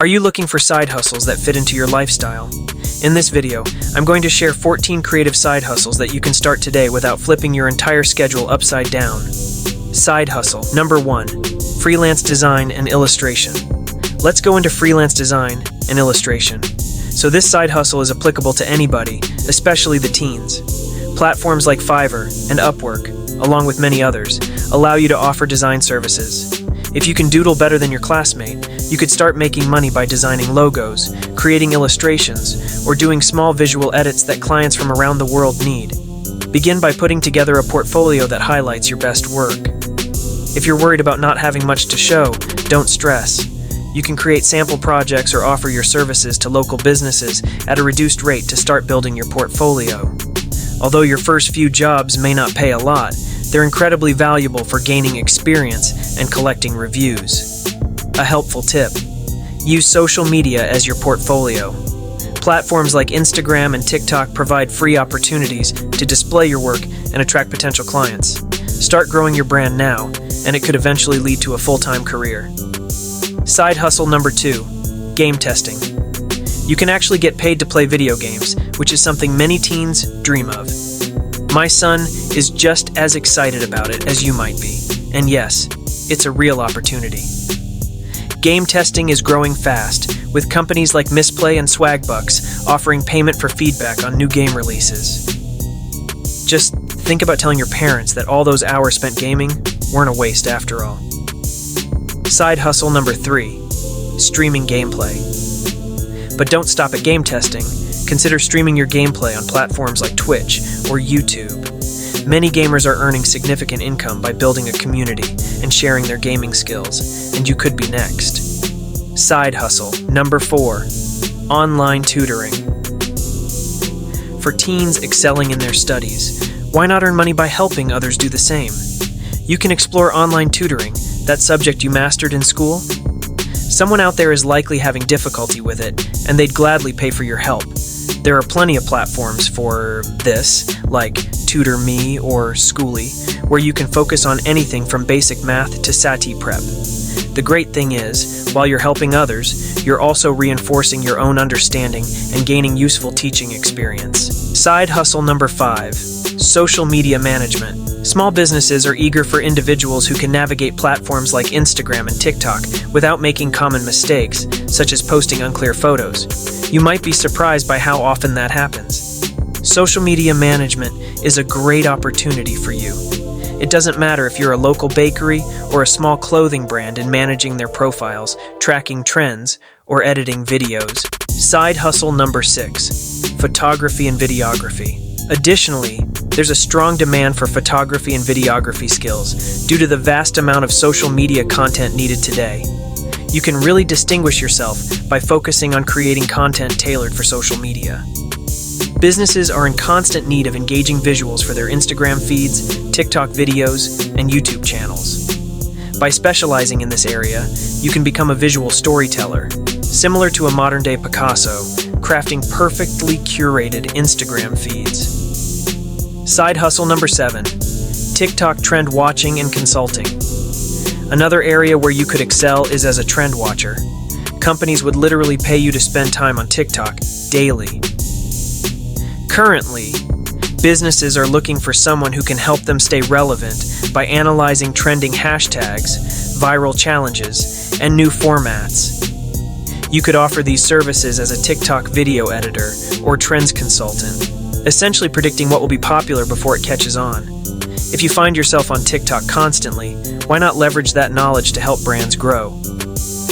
Are you looking for side hustles that fit into your lifestyle? In this video, I'm going to share 14 creative side hustles that you can start today without flipping your entire schedule upside down. Side hustle. Number 1. Freelance design and illustration. Let's go into freelance design and illustration. So this side hustle is applicable to anybody, especially the teens. Platforms like Fiverr and Upwork, along with many others, allow you to offer design services. If you can doodle better than your classmate, you could start making money by designing logos, creating illustrations, or doing small visual edits that clients from around the world need. Begin by putting together a portfolio that highlights your best work. If you're worried about not having much to show, don't stress. You can create sample projects or offer your services to local businesses at a reduced rate to start building your portfolio. Although your first few jobs may not pay a lot, they're incredibly valuable for gaining experience and collecting reviews. A helpful tip: use social media as your portfolio. Platforms like Instagram and TikTok provide free opportunities to display your work and attract potential clients. Start growing your brand now, and it could eventually lead to a full-time career. Side hustle number 2. Game testing. You can actually get paid to play video games, which is something many teens dream of. My son is just as excited about it as you might be. And yes, it's a real opportunity. Game testing is growing fast, with companies like Misplay and Swagbucks offering payment for feedback on new game releases. Just think about telling your parents that all those hours spent gaming weren't a waste after all. Side hustle number 3. Streaming gameplay. But don't stop at game testing. Consider streaming your gameplay on platforms like Twitch or YouTube. Many gamers are earning significant income by building a community and sharing their gaming skills, and you could be next. Side hustle number 4. Online tutoring. For teens excelling in their studies, why not earn money by helping others do the same? You can explore online tutoring, that subject you mastered in school. Someone out there is likely having difficulty with it, and they'd gladly pay for your help. There are plenty of platforms for this, like TutorMe or Schooly, where you can focus on anything from basic math to SAT prep. The great thing is, while you're helping others, you're also reinforcing your own understanding and gaining useful teaching experience. Side hustle number 5. Social media management. Small businesses are eager for individuals who can navigate platforms like Instagram and TikTok without making common mistakes, such as posting unclear photos. You might be surprised by how often that happens. Social media management is a great opportunity for you. It doesn't matter if you're a local bakery or a small clothing brand in managing their profiles, tracking trends, or editing videos. Side hustle number 6. Photography and videography. Additionally, there's a strong demand for photography and videography skills due to the vast amount of social media content needed today. You can really distinguish yourself by focusing on creating content tailored for social media. Businesses are in constant need of engaging visuals for their Instagram feeds, TikTok videos, and YouTube channels. By specializing in this area, you can become a visual storyteller, similar to a modern-day Picasso, crafting perfectly curated Instagram feeds. Side hustle number 7. TikTok trend watching and consulting. Another area where you could excel is as a trend watcher. Companies would literally pay you to spend time on TikTok daily. Currently, businesses are looking for someone who can help them stay relevant by analyzing trending hashtags, viral challenges, and new formats. You could offer these services as a TikTok video editor or trends consultant, essentially predicting what will be popular before it catches on. If you find yourself on TikTok constantly, why not leverage that knowledge to help brands grow?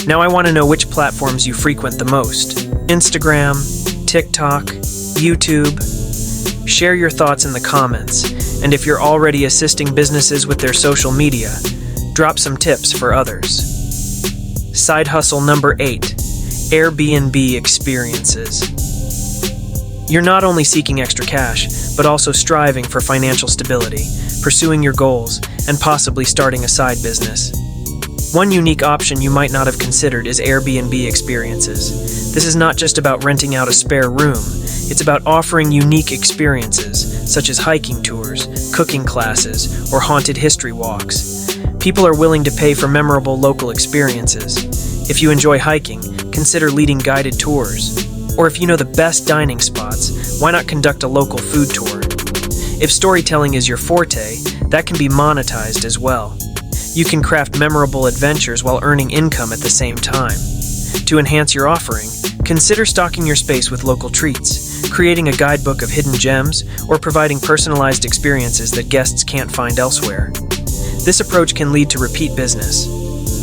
Now I want to know which platforms you frequent the most. Instagram, TikTok, YouTube. Share your thoughts in the comments, and if you're already assisting businesses with their social media, drop some tips for others. Side hustle number 8. Airbnb Experiences. You're not only seeking extra cash, but also striving for financial stability, pursuing your goals, and possibly starting a side business. One unique option you might not have considered is Airbnb Experiences. This is not just about renting out a spare room, it's about offering unique experiences, such as hiking tours, cooking classes, or haunted history walks. People are willing to pay for memorable local experiences. If you enjoy hiking, consider leading guided tours. Or if you know the best dining spots, why not conduct a local food tour? If storytelling is your forte, that can be monetized as well. You can craft memorable adventures while earning income at the same time. To enhance your offering, consider stocking your space with local treats, creating a guidebook of hidden gems, or providing personalized experiences that guests can't find elsewhere. This approach can lead to repeat business.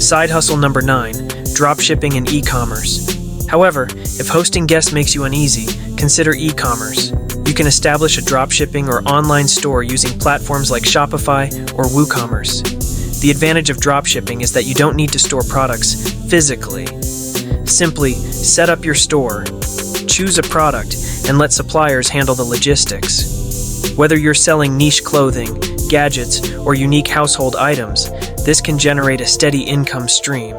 Side hustle number 9, dropshipping and e-commerce. However, if hosting guests makes you uneasy, consider e-commerce. You can establish a dropshipping or online store using platforms like Shopify or WooCommerce. The advantage of dropshipping is that you don't need to store products physically. Simply set up your store, choose a product, and let suppliers handle the logistics. Whether you're selling niche clothing, gadgets, or unique household items, this can generate a steady income stream.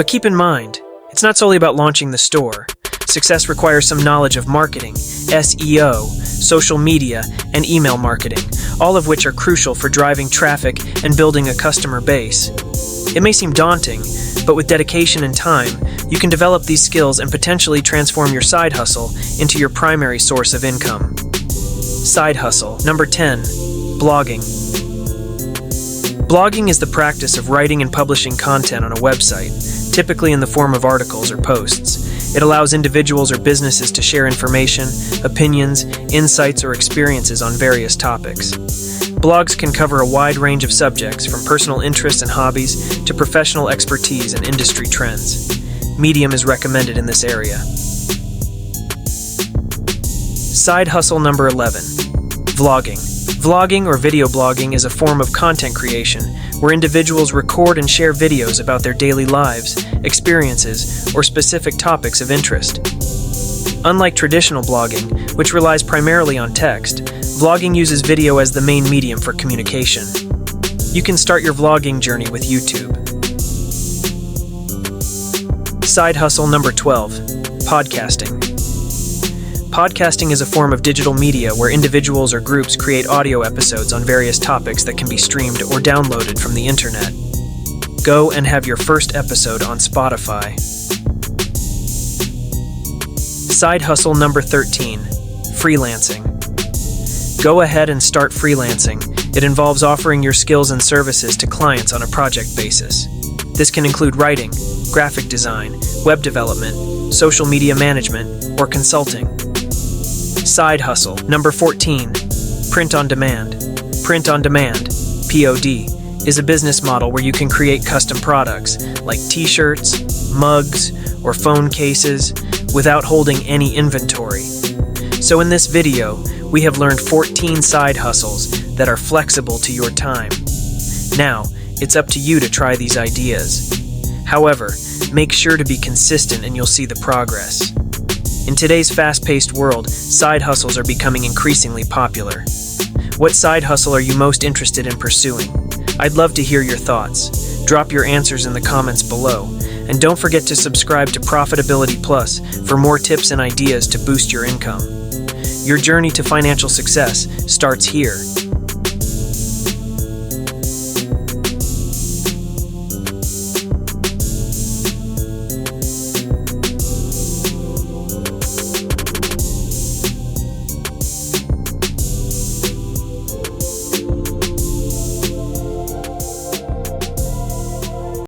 But keep in mind, it's not solely about launching the store. Success requires some knowledge of marketing, SEO, social media, and email marketing, all of which are crucial for driving traffic and building a customer base. It may seem daunting, but with dedication and time, you can develop these skills and potentially transform your side hustle into your primary source of income. Side hustle number 10, blogging. Blogging is the practice of writing and publishing content on a website, typically in the form of articles or posts. It allows individuals or businesses to share information, opinions, insights, or experiences on various topics. Blogs can cover a wide range of subjects, from personal interests and hobbies to professional expertise and industry trends. Medium is recommended in this area. Side hustle number 11, vlogging. Vlogging or video blogging is a form of content creation where individuals record and share videos about their daily lives, experiences, or specific topics of interest. Unlike traditional blogging, which relies primarily on text, vlogging uses video as the main medium for communication. You can start your vlogging journey with YouTube. Side hustle number 12, podcasting. Podcasting is a form of digital media where individuals or groups create audio episodes on various topics that can be streamed or downloaded from the internet. Go and have your first episode on Spotify. Side hustle number 13, freelancing. Go ahead and start freelancing. It involves offering your skills and services to clients on a project basis. This can include writing, graphic design, web development, social media management, or consulting. Side hustle number 14, print on demand. Print on demand, POD, is a business model where you can create custom products like t-shirts, mugs, or phone cases without holding any inventory. So in this video, we have learned 14 side hustles that are flexible to your time. Now, it's up to you to try these ideas. However, make sure to be consistent and you'll see the progress. In today's fast-paced world, side hustles are becoming increasingly popular. What side hustle are you most interested in pursuing? I'd love to hear your thoughts. Drop your answers in the comments below. And don't forget to subscribe to Profitability Plus for more tips and ideas to boost your income. Your journey to financial success starts here.